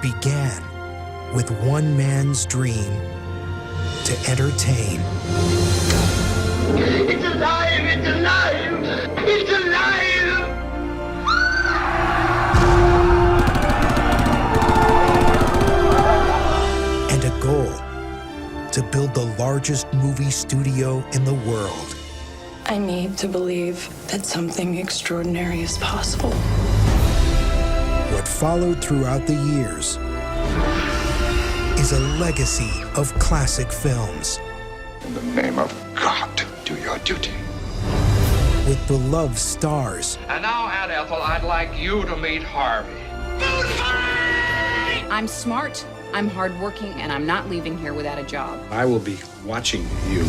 began with one man's dream to entertain. It's alive! It's alive! It's alive! And a goal to build the largest movie studio in the world. I need to believe that something extraordinary is possible. What followed throughout the years is a legacy of classic films. In the name of God, do your duty. With beloved stars. And now, Aunt Ethel, I'd like you to meet Harvey. I'm smart, I'm hardworking, and I'm not leaving here without a job. I will be watching you.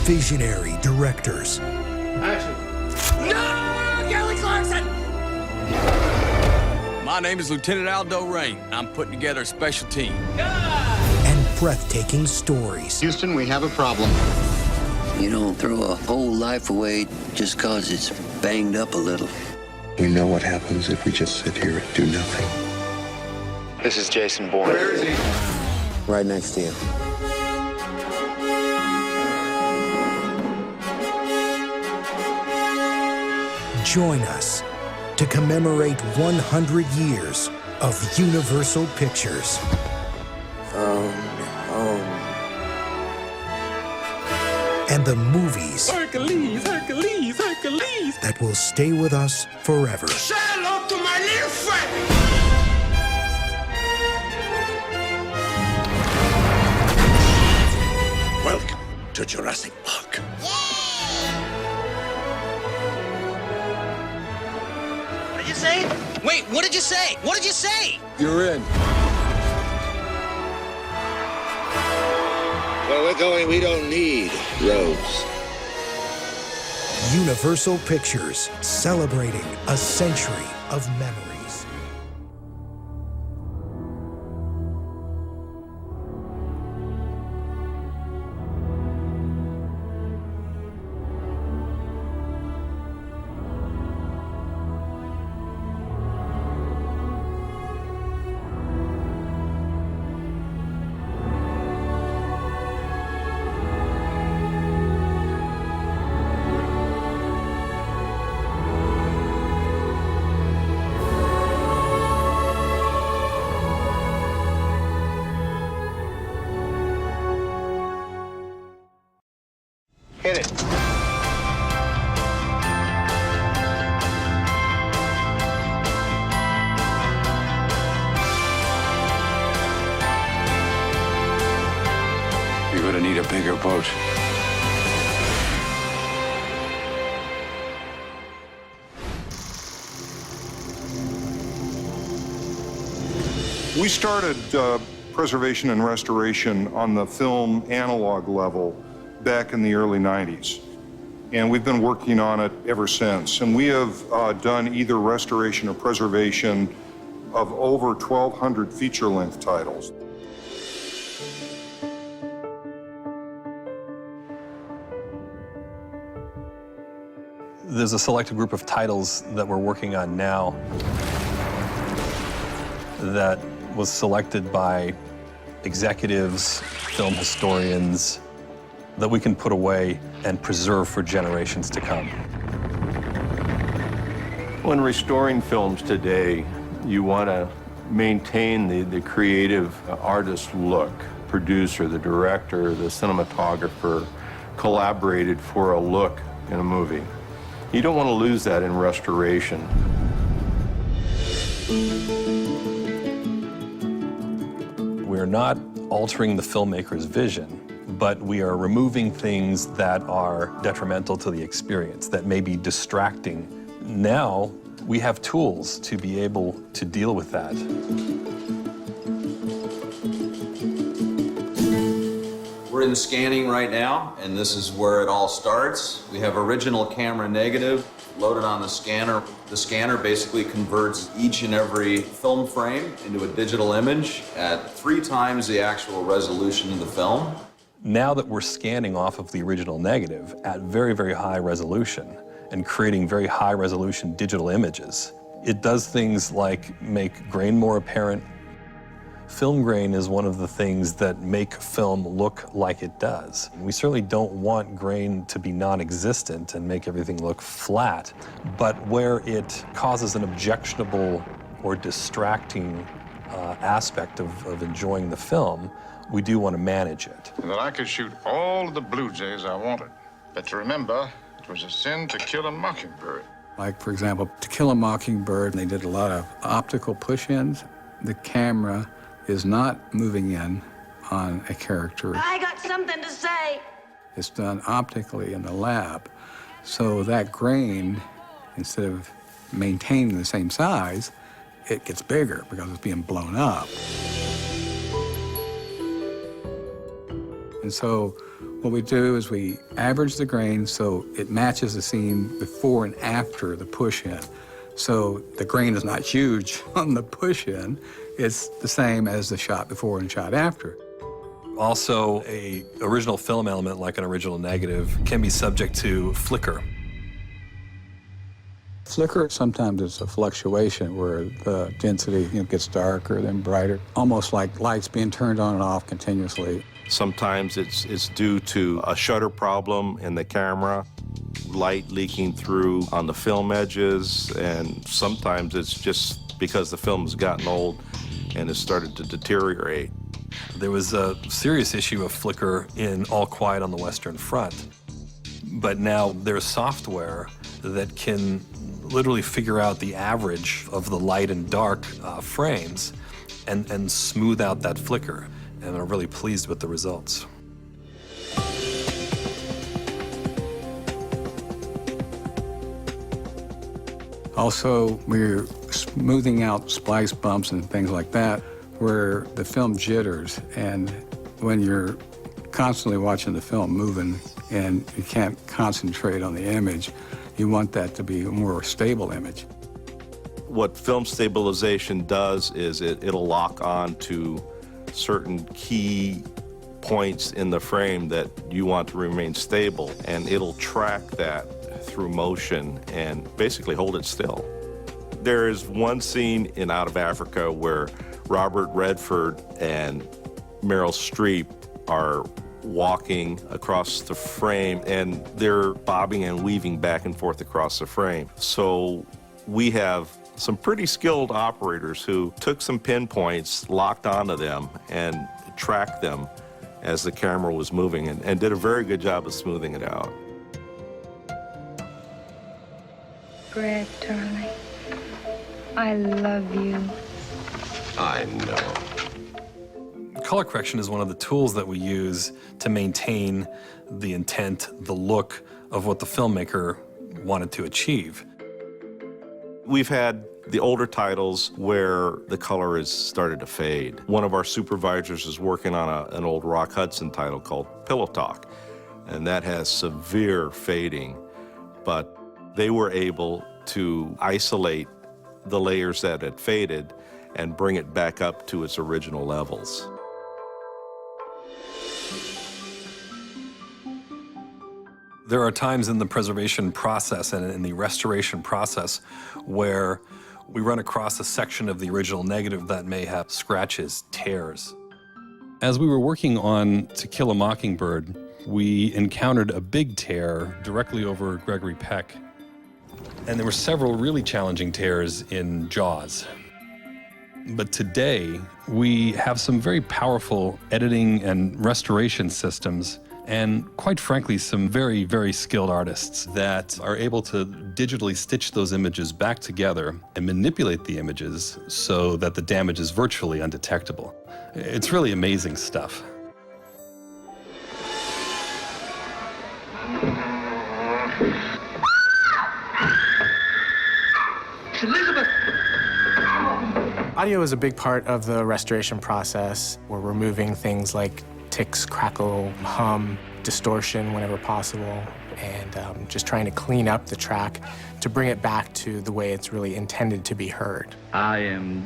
Visionary directors. Action. No! Kelly Clarkson! My name is Lieutenant Aldo Rain. I'm putting together a special team. And breathtaking stories. Houston, we have a problem. You don't throw a whole life away just cause it's banged up a little. We know what happens if we just sit here and do nothing. This is Jason Bourne. Where is he? Right next to you. Join us to commemorate 100 years of Universal Pictures. And the movies Hercules, Hercules, Hercules! that will stay with us forever. Say hello to my little friend! Welcome to Jurassic Park. What did you say? Wait, what did you say? What did you say? You're in. Where we're going, we don't need roads. Universal Pictures, celebrating a century of memories. Hit it. You're gonna need a bigger boat. We started preservation and restoration on the film analog level back in the early 90s. And we've been working on it ever since. And we have done either restoration or preservation of over 1,200 feature-length titles. There's a selected group of titles that we're working on now that was selected by executives, film historians, that we can put away and preserve for generations to come. When restoring films today, you want to maintain the creative artist look. Producer, the director, the cinematographer collaborated for a look in a movie. You don't want to lose that in restoration. We're not altering the filmmaker's vision, but we are removing things that are detrimental to the experience, that may be distracting. Now, we have tools to be able to deal with that. We're in scanning right now, and this is where it all starts. We have original camera negative loaded on the scanner. The scanner basically converts each and every film frame into a digital image at 3 times the actual resolution of the film. Now that we're scanning off of the original negative at very, very high resolution and creating very high resolution digital images, it does things like make grain more apparent, Film grain is one of the things that make film look like it does. We certainly don't want grain to be non-existent and make everything look flat, but where it causes an objectionable or distracting aspect of enjoying the film, we do want to manage it. And that I could shoot all of the blue jays I wanted. But to remember, it was a sin to kill a mockingbird. Like, for example, To Kill a Mockingbird, they did a lot of optical push-ins. The camera is not moving in on a character. I got something to say. It's done optically in the lab. So that grain, instead of maintaining the same size, it gets bigger because it's being blown up. And so what we do is we average the grain so it matches the scene before and after the push-in. So the grain is not huge on the push-in. It's the same as the shot before and shot after. Also, an original film element, like an original negative, can be subject to flicker. Flicker sometimes is a fluctuation where the density gets darker, then brighter, almost like lights being turned on and off continuously. Sometimes it's due to a shutter problem in the camera, light leaking through on the film edges, and sometimes it's just because the film's gotten old and has started to deteriorate. There was a serious issue of flicker in All Quiet on the Western Front, but now there's software that can literally figure out the average of the light and dark frames and smooth out that flicker. And I'm really pleased with the results. Also, we're smoothing out splice bumps and things like that where the film jitters. And when you're constantly watching the film moving and you can't concentrate on the image, you want that to be a more stable image. What film stabilization does is it'll lock on to certain key points in the frame that you want to remain stable, and it'll track that through motion and basically hold it still. There is one scene in Out of Africa where Robert Redford and Meryl Streep are walking across the frame, and they're bobbing and weaving back and forth across the frame. So we have some pretty skilled operators who took some pinpoints, locked onto them, and tracked them as the camera was moving, and did a very good job of smoothing it out. Greg, darling, I love you. I know. Color correction is one of the tools that we use to maintain the intent, the look of what the filmmaker wanted to achieve. We've had the older titles where the color has started to fade. One of our supervisors is working on an old Rock Hudson title called Pillow Talk, and that has severe fading, but they were able to isolate the layers that had faded and bring it back up to its original levels. There are times in the preservation process and in the restoration process where we run across a section of the original negative that may have scratches, tears. As we were working on To Kill a Mockingbird, we encountered a big tear directly over Gregory Peck. And there were several really challenging tears in Jaws. But today, we have some very powerful editing and restoration systems, and quite frankly, some very, very skilled artists that are able to digitally stitch those images back together and manipulate the images so that the damage is virtually undetectable. It's really amazing stuff. Elizabeth! Audio is a big part of the restoration process. We're removing things like ticks, crackle, hum, distortion whenever possible, and just trying to clean up the track to bring it back to the way it's really intended to be heard. I am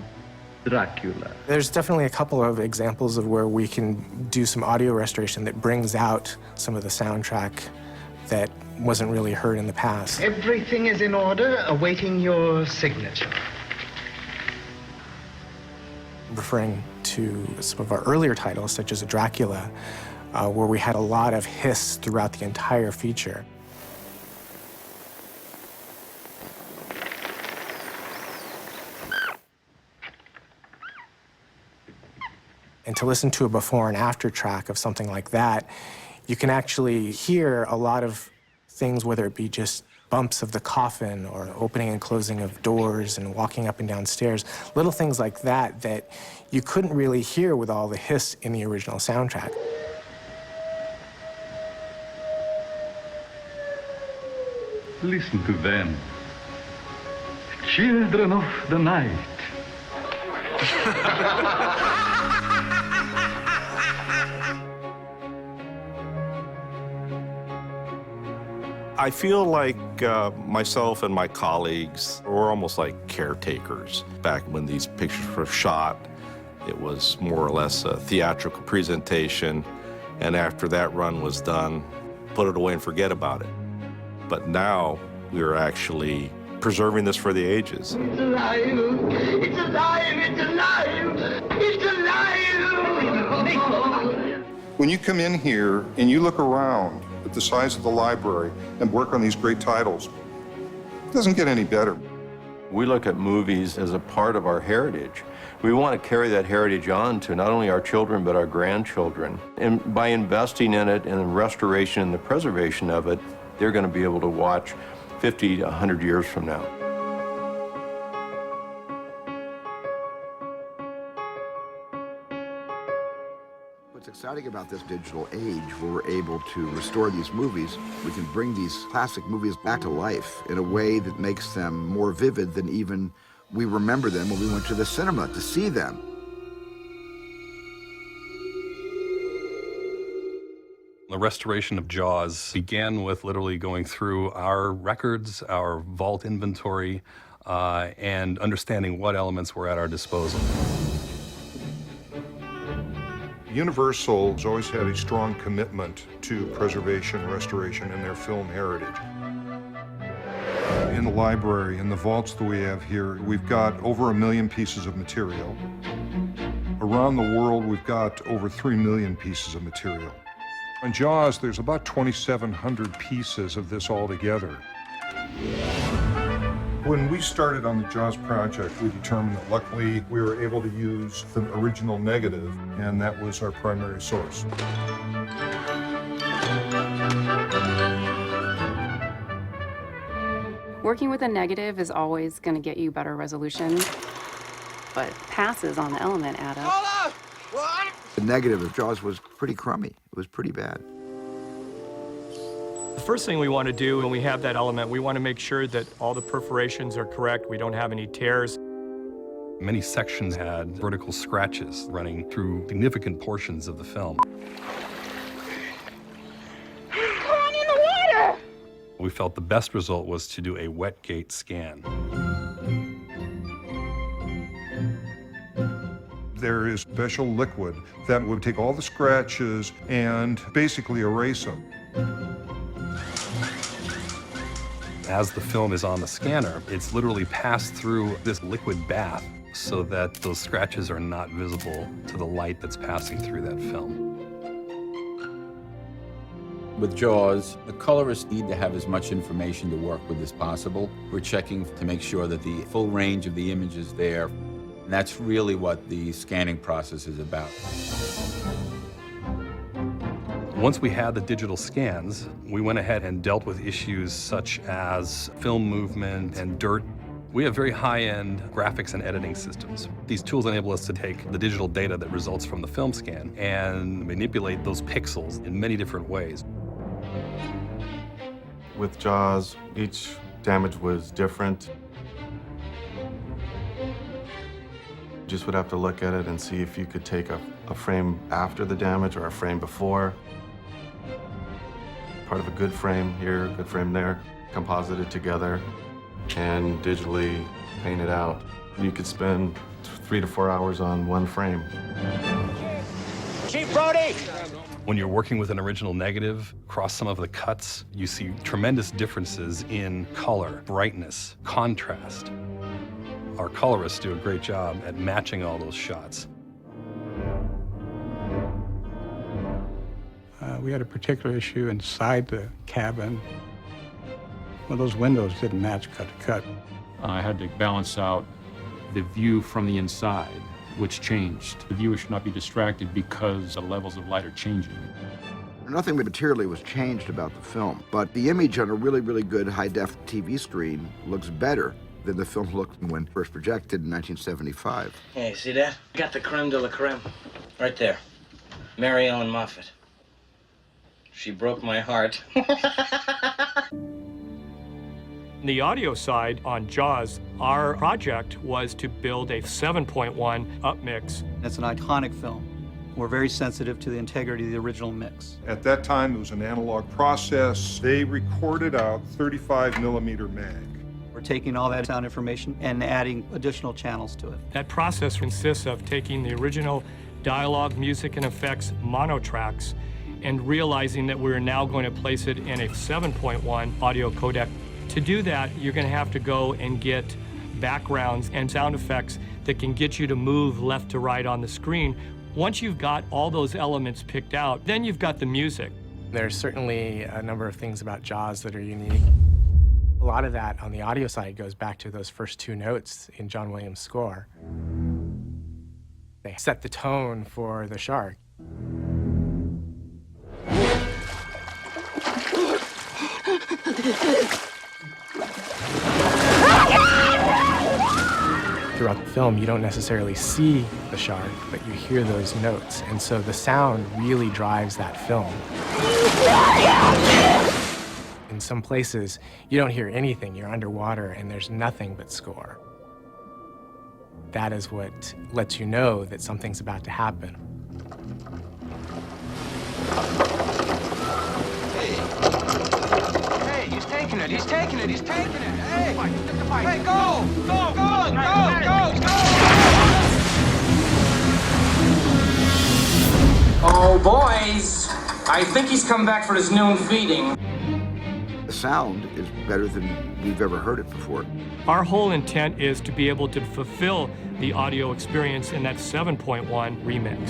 Dracula. There's definitely a couple of examples of where we can do some audio restoration that brings out some of the soundtrack that wasn't really heard in the past. Everything is in order, awaiting your signature. Referring to some of our earlier titles, such as Dracula, where we had a lot of hiss throughout the entire feature. And to listen to a before and after track of something like that, you can actually hear a lot of things, whether it be just bumps of the coffin or opening and closing of doors and walking up and down stairs, little things like that that you couldn't really hear with all the hiss in the original soundtrack. Listen to them. Children of the night. I feel like myself and my colleagues were almost like caretakers. Back when these pictures were shot, it was more or less a theatrical presentation, and after that run was done, put it away and forget about it. But now we are actually preserving this for the ages. It's alive! It's alive! It's alive! It's alive! When you come in here and you look around at the size of the library and work on these great titles, it doesn't get any better. We look at movies as a part of our heritage. We want to carry that heritage on to not only our children, but our grandchildren. And by investing in it and the restoration and the preservation of it, they're going to be able to watch 50 to 100 years from now. What's exciting about this digital age, where we're able to restore these movies, we can bring these classic movies back to life in a way that makes them more vivid than even we remember them when we went to the cinema to see them. The restoration of Jaws began with literally going through our records, our vault inventory, and understanding what elements were at our disposal. Universal has always had a strong commitment to preservation and restoration in their film heritage. In the library, in the vaults that we have here, we've got over 1 million pieces of material. Around the world, we've got over 3 million pieces of material. On Jaws, there's about 2,700 pieces of this all together. When we started on the Jaws project, we determined that luckily we were able to use the original negative, and that was our primary source. Working with a negative is always going to get you better resolution, but passes on the element add up. Hold on! What? The negative of Jaws was pretty crummy. It was pretty bad. The first thing we want to do when we have that element, we want to make sure that all the perforations are correct, we don't have any tears. Many sections had vertical scratches running through significant portions of the film. Come on in the water! We felt the best result was to do a wet gate scan. There is special liquid that would take all the scratches and basically erase them. As the film is on the scanner, it's literally passed through this liquid bath so that those scratches are not visible to the light that's passing through that film. With Jaws, the colorists need to have as much information to work with as possible. We're checking to make sure that the full range of the image is there. And that's really what the scanning process is about. Once we had the digital scans, we went ahead and dealt with issues such as film movement and dirt. We have very high-end graphics and editing systems. These tools enable us to take the digital data that results from the film scan and manipulate those pixels in many different ways. With Jaws, each damage was different. You just would have to look at it and see if you could take a frame after the damage or a frame before. Part of a good frame here, good frame there, composite it together, and digitally paint it out. You could spend 3 to 4 hours on one frame. Chief Brody! When you're working with an original negative, across some of the cuts, you see tremendous differences in color, brightness, contrast. Our colorists do a great job at matching all those shots. We had a particular issue inside the cabin. Well, those windows didn't match cut to cut. I had to balance out the view from the inside, which changed. The viewer should not be distracted because the levels of light are changing. Nothing materially was changed about the film, but the image on a really, really good high-def TV screen looks better than the film looked when first projected in 1975. Hey, see that? Got the creme de la creme. Right there. Mary Ellen Moffat. She broke my heart. The audio side on Jaws, our project was to build a 7.1 upmix. It's an iconic film. We're very sensitive to the integrity of the original mix. At that time, it was an analog process. They recorded out 35 millimeter mag. We're taking all that sound information and adding additional channels to it. That process consists of taking the original dialogue, music, and effects mono tracks and realizing that we're now going to place it in a 7.1 audio codec. To do that, you're going to have to go and get backgrounds and sound effects that can get you to move left to right on the screen. Once you've got all those elements picked out, then you've got the music. There's certainly a number of things about Jaws that are unique. A lot of that on the audio side goes back to those first two notes in John Williams' score. They set the tone for the shark. Throughout the film, you don't necessarily see the shark, but you hear those notes. And so the sound really drives that film. In some places, you don't hear anything. You're underwater and there's nothing but score. That is what lets you know that something's about to happen. Hey, he's taking it, he's taking it, he's taking it. Hey, hey, go, go, go, go, go, go. Oh, boys, I think he's come back for his noon feeding. The sound is better than we've ever heard it before. Our whole intent is to be able to fulfill the audio experience in that 7.1 remix.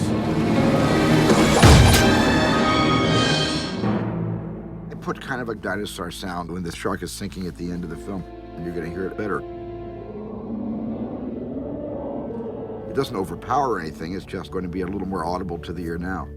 They put kind of a dinosaur sound when the shark is sinking at the end of the film, and you're going to hear it better. It doesn't overpower anything, it's just going to be a little more audible to the ear now.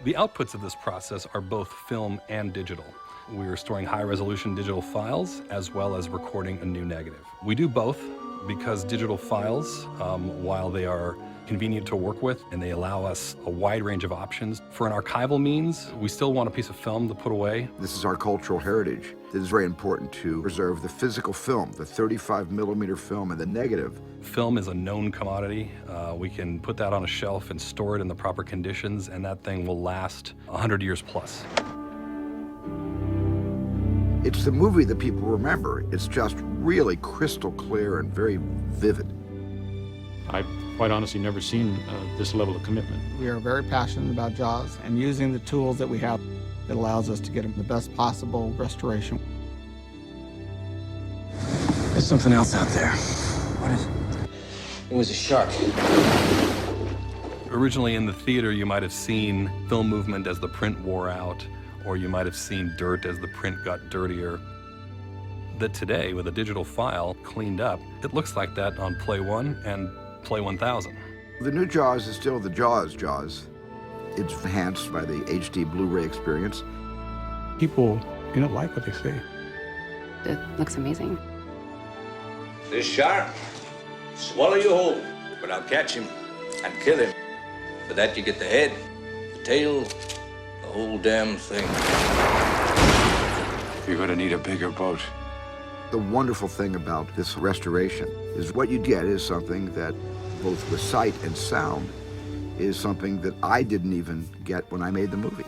The outputs of this process are both film and digital. We are storing high-resolution digital files as well as recording a new negative. We do both because digital files, while they are convenient to work with and they allow us a wide range of options, for an archival means, we still want a piece of film to put away. This is our cultural heritage. It is very important to preserve the physical film, the 35 millimeter film and the negative. Film is a known commodity. We can put that on a shelf and store it in the proper conditions, and that thing will last 100 years plus. It's the movie that people remember. It's just really crystal clear and very vivid. I've quite honestly never seen this level of commitment. We are very passionate about Jaws and using the tools that we have that allows us to get the best possible restoration. There's something else out there. What is it? It was a shark. Originally in the theater, you might have seen film movement as the print wore out, or you might have seen dirt as the print got dirtier. That today, with a digital file cleaned up, it looks like that on Play 1 and Play 1000. The new Jaws is still the Jaws. It's enhanced by the HD Blu-ray experience. People, like what they see. It looks amazing. This shark, swallow you whole, but I'll catch him and kill him. For that you get the head, the tail, the whole damn thing. You're gonna need a bigger boat. The wonderful thing about this restoration is what you get is something that, both with sight and sound, is something that I didn't even get when I made the movie.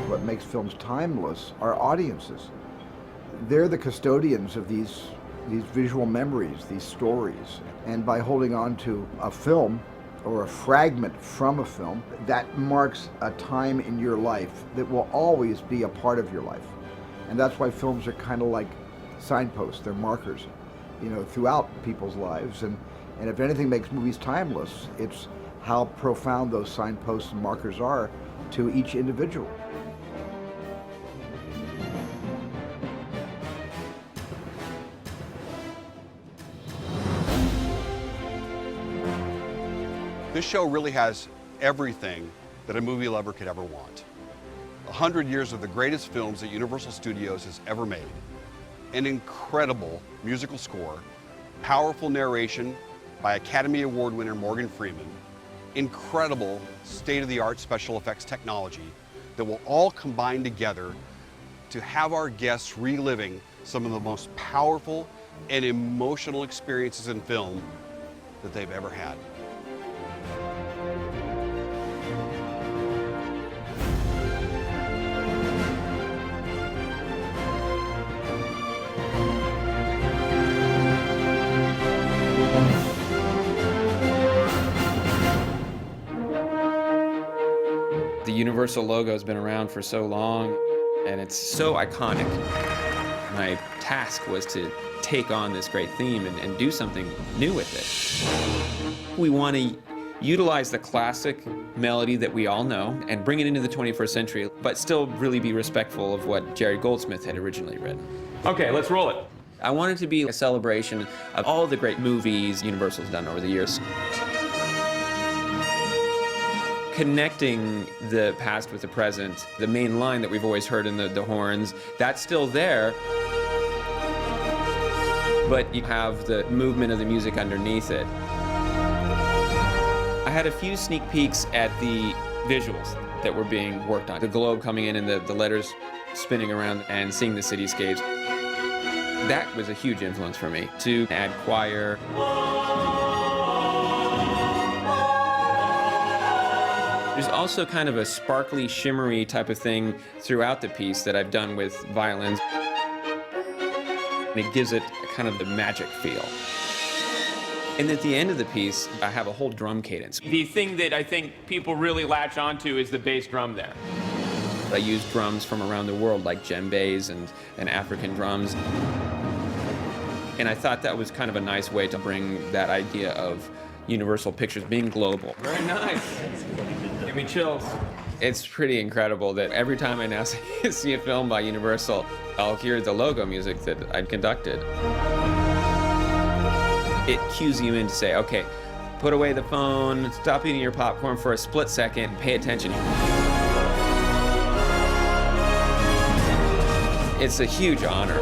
What makes films timeless are audiences. They're the custodians of these these visual memories, these stories. And by holding on to a film or a fragment from a film, that marks a time in your life that will always be a part of your life. And that's why films are kind of like signposts, they're markers, you know, throughout people's lives. And if anything makes movies timeless, it's how profound those signposts and markers are to each individual. This show really has everything that a movie lover could ever want. 100 years of the greatest films that Universal Studios has ever made. An incredible musical score, powerful narration by Academy Award winner Morgan Freeman, incredible state-of-the-art special effects technology that will all combine together to have our guests reliving some of the most powerful and emotional experiences in film that they've ever had. The Universal logo has been around for so long, and it's so iconic. My task was to take on this great theme and do something new with it. We want to utilize the classic melody that we all know and bring it into the 21st century, but still really be respectful of what Jerry Goldsmith had originally written. Okay, let's roll it. I want it to be a celebration of all the great movies Universal's done over the years. Connecting the past with the present, the main line that we've always heard in the horns, that's still there, but you have the movement of the music underneath it. I had a few sneak peeks at the visuals that were being worked on. The globe coming in and the letters spinning around and seeing the cityscapes. That was a huge influence for me, to add choir. There's also kind of a sparkly, shimmery type of thing throughout the piece that I've done with violins. And it gives it kind of the magic feel. And at the end of the piece, I have a whole drum cadence. The thing that I think people really latch onto is the bass drum there. I use drums from around the world, like djembes and African drums. And I thought that was kind of a nice way to bring that idea of Universal Pictures being global. Very nice. Give me chills. It's pretty incredible that every time I now see a film by Universal, I'll hear the logo music that I'd conducted. It cues you in to say, okay, put away the phone, stop eating your popcorn for a split second, and pay attention. It's a huge honor.